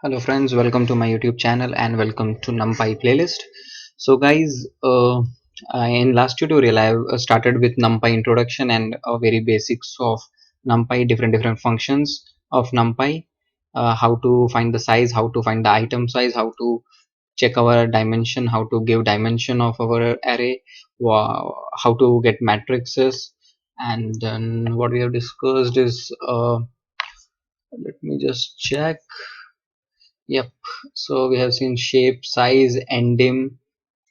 Hello friends, welcome to my YouTube channel and welcome to NumPy playlist. So guys, in last tutorial I started with NumPy introduction and very basics of NumPy, different functions of NumPy, how to find the size, how to find the item size, how to check our dimension, how to give dimension of our array, how to get matrices, and then what we have discussed is let me just check. Yep. So we have seen shape, size, endim,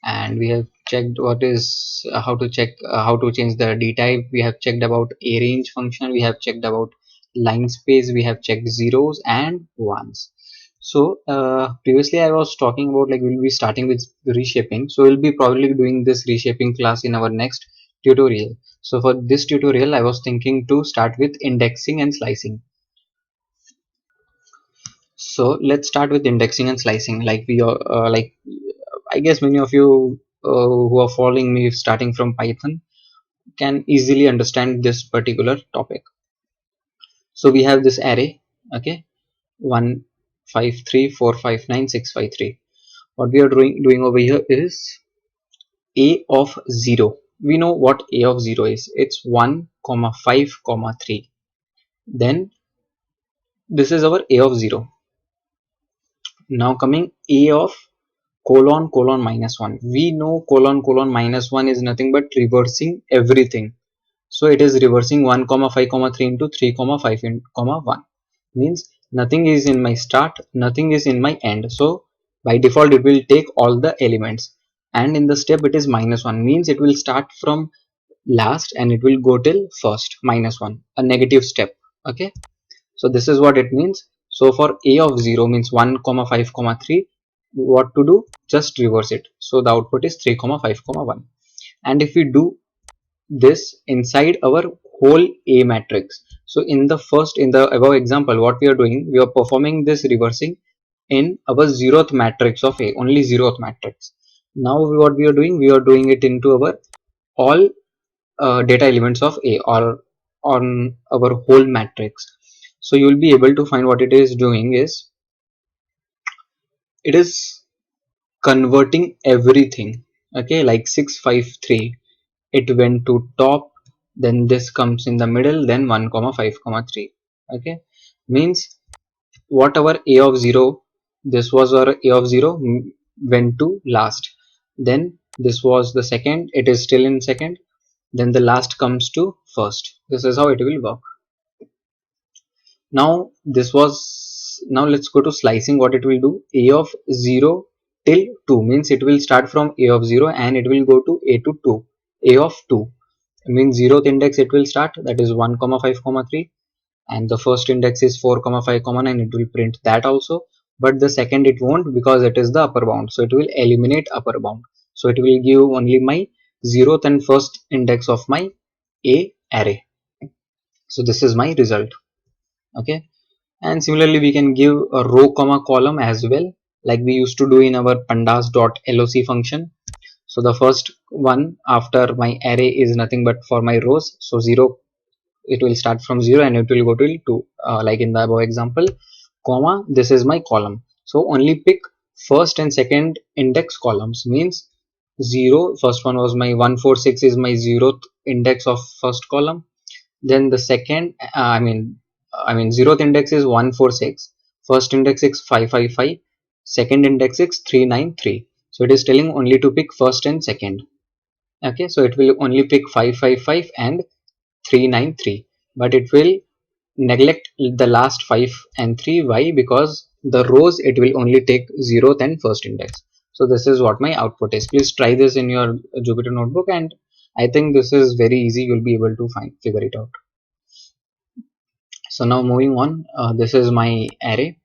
and we have checked what is how to check how to change the d type. We have checked about arange function. We have checked about line space. We have checked zeros and ones. So previously I was talking about like we'll be starting with reshaping. So we'll be probably doing this reshaping class in our next tutorial. So for this tutorial I was thinking to start with indexing and slicing. So let's start with indexing and slicing. Like we are like I guess many of you who are following me starting from Python can easily understand this particular topic. So we have this array, okay, 1 5 3 4 5 9 6 5 3. What we are doing over here is a of 0. We know what a of 0 is. It's 1 comma 5 comma 3. Then this is our a of 0. Now coming a of colon minus 1. We know colon minus 1 is nothing but reversing everything. So it is reversing 1 comma 5 comma 3 into 3 comma 5 in, comma 1. Means nothing is in my start, nothing is in my end. So by default it will take all the elements, and in the step it is minus 1, means it will start from last and it will go till first, minus 1, a negative step. Okay, so this is what it means. So for a of 0 means 1 comma 5 comma 3, what to do, just reverse it. So the output is 3 comma 5 comma 1. And if we do this inside our whole a matrix, so in the above example what we are doing, we are performing this reversing in our zeroth matrix of a, only zeroth matrix. Now what we are doing, we are doing it into our all data elements of a, or on our whole matrix. So you will be able to find what it is doing is it is converting everything. Okay, like 653, it went to top, then this comes in the middle, then 1 comma 5 comma 3. Okay, means whatever a of 0, this was our a of 0, went to last, then this was the second, it is still in second, then the last comes to first. This is how it will work. Now this was, now let's go to slicing. What it will do, a of 0 till 2 means it will start from a of 0 and it will go to a to 2, a of 2 means 0th index it will start, that is 1 comma 5 comma 3, and the first index is 4 comma 5 comma 9, it will print that also, but the second it won't because it is the upper bound, so it will eliminate upper bound, so it will give only my 0th and first index of my a array. So this is my result. Okay, and similarly we can give a row comma column as well, like we used to do in our pandas.loc function. So the first one after my array is nothing but for my rows, so 0, it will start from 0 and it will go till 2, like in the above example, comma this is my column, so only pick first and second index columns, means 0, first one was my 146 is my 0th index of first column, then the second I mean 0th index is 146, first index is 555, second index is 393. So it is telling only to pick first and second. Okay, so it will only pick 555 and 393, but it will neglect the last 5 and 3. Why? Because the rows it will only take 0th and first index. So this is what my output is. Please try this in your Jupyter notebook, and I think this is very easy, you'll be able to figure it out. So now moving on, this is my array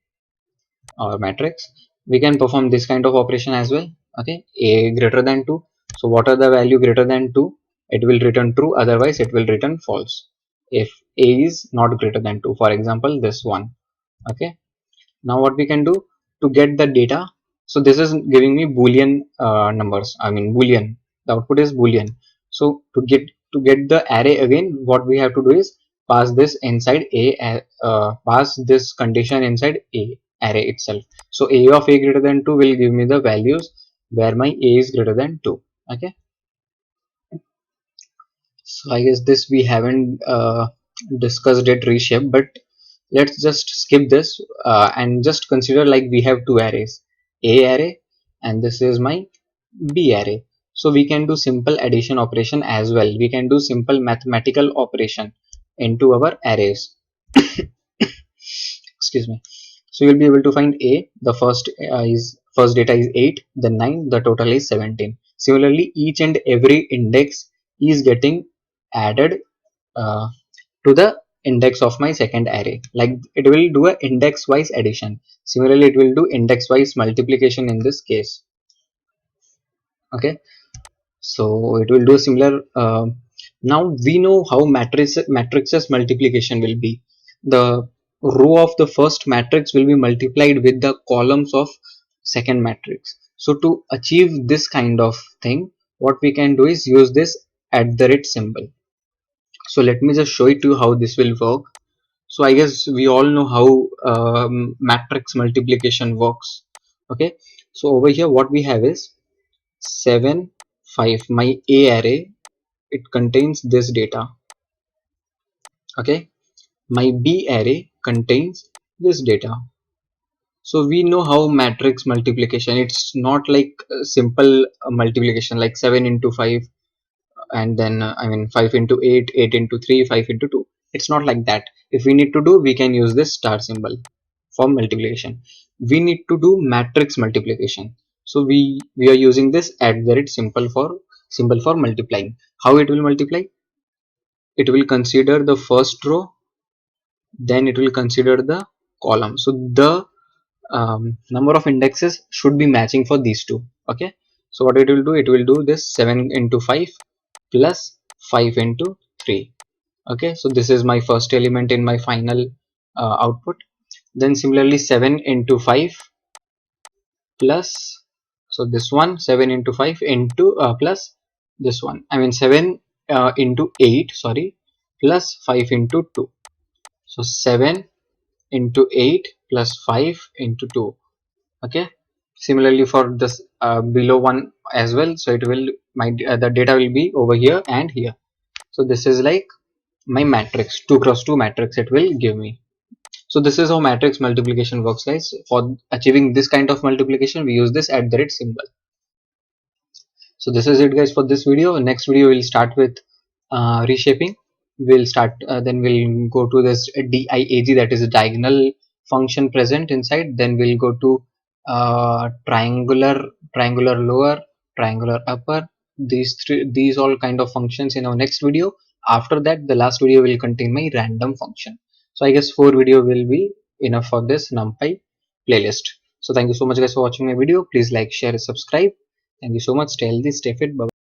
or matrix. We can perform this kind of operation as well. Okay, a greater than 2, so what are the value greater than 2, it will return true, otherwise it will return false if a is not greater than 2, for example this one. Okay, now what we can do to get the data, so this is giving me boolean numbers, I mean boolean, the output is boolean. So to get the array again, what we have to do is pass this inside a, pass this condition inside a. array itself. So a of a greater than 2 will give me the values where my a is greater than 2. Okay, so I guess this we haven't discussed it reshape, but let's just skip this and just consider like we have two arrays, a array and this is my b array. So we can do simple addition operation as well. We can do simple mathematical operation into our arrays. Excuse me. So you'll be able to find a, the first data is 8, then 9, the total is 17. Similarly, each and every index is getting added uh, to the index of my second array. Like it will do a index wise addition. Similarly, it will do index wise multiplication in this case. Okay, so it will do similar. Now we know how matrices multiplication will be. The row of the first matrix will be multiplied with the columns of second matrix. So to achieve this kind of thing, what we can do is use this at the rate symbol. So let me just show it to you how this will work. So I guess we all know how matrix multiplication works. Okay, so over here what we have is 7 5. My a array, it contains this data. Okay, my b array contains this data. So we know how matrix multiplication, it's not like a simple multiplication like 7 into 5 and then I mean 5 into 8, 8 into 3, 5 into 2. It's not like that. If we need to do, we can use this star symbol for multiplication. We need to do matrix multiplication. So we are using this at the rate symbol for multiplying. How it will multiply? It will consider the first row, then it will consider the column. So the number of indexes should be matching for these two. Okay, so what it will do, it will do this 7 into 5 plus 5 into 3. Okay, so this is my first element in my final output. Then similarly 7 into 5 plus, so this one 7 into 5 into plus this one, I mean 7 into 8, sorry, plus 5 into 2. So 7 into 8 plus 5 into 2. Okay, similarly for this below one as well. So it will, my the data will be over here and here. So this is like my matrix, 2 cross 2 matrix it will give me. So this is how matrix multiplication works, guys. For achieving this kind of multiplication, we use this at the rate symbol. So this is it, guys, for this video. Next video we'll start with reshaping. We'll start then we'll go to this DIAG, that is a diagonal function present inside. Then we'll go to triangular lower, triangular upper, these all kind of functions in our next video. After that, the last video will contain my random function. So I guess 4 video will be enough for this NumPy playlist. So thank you so much, guys, for watching my video. Please like, share, subscribe. Thank you so much. Stay healthy, stay fit. Bye.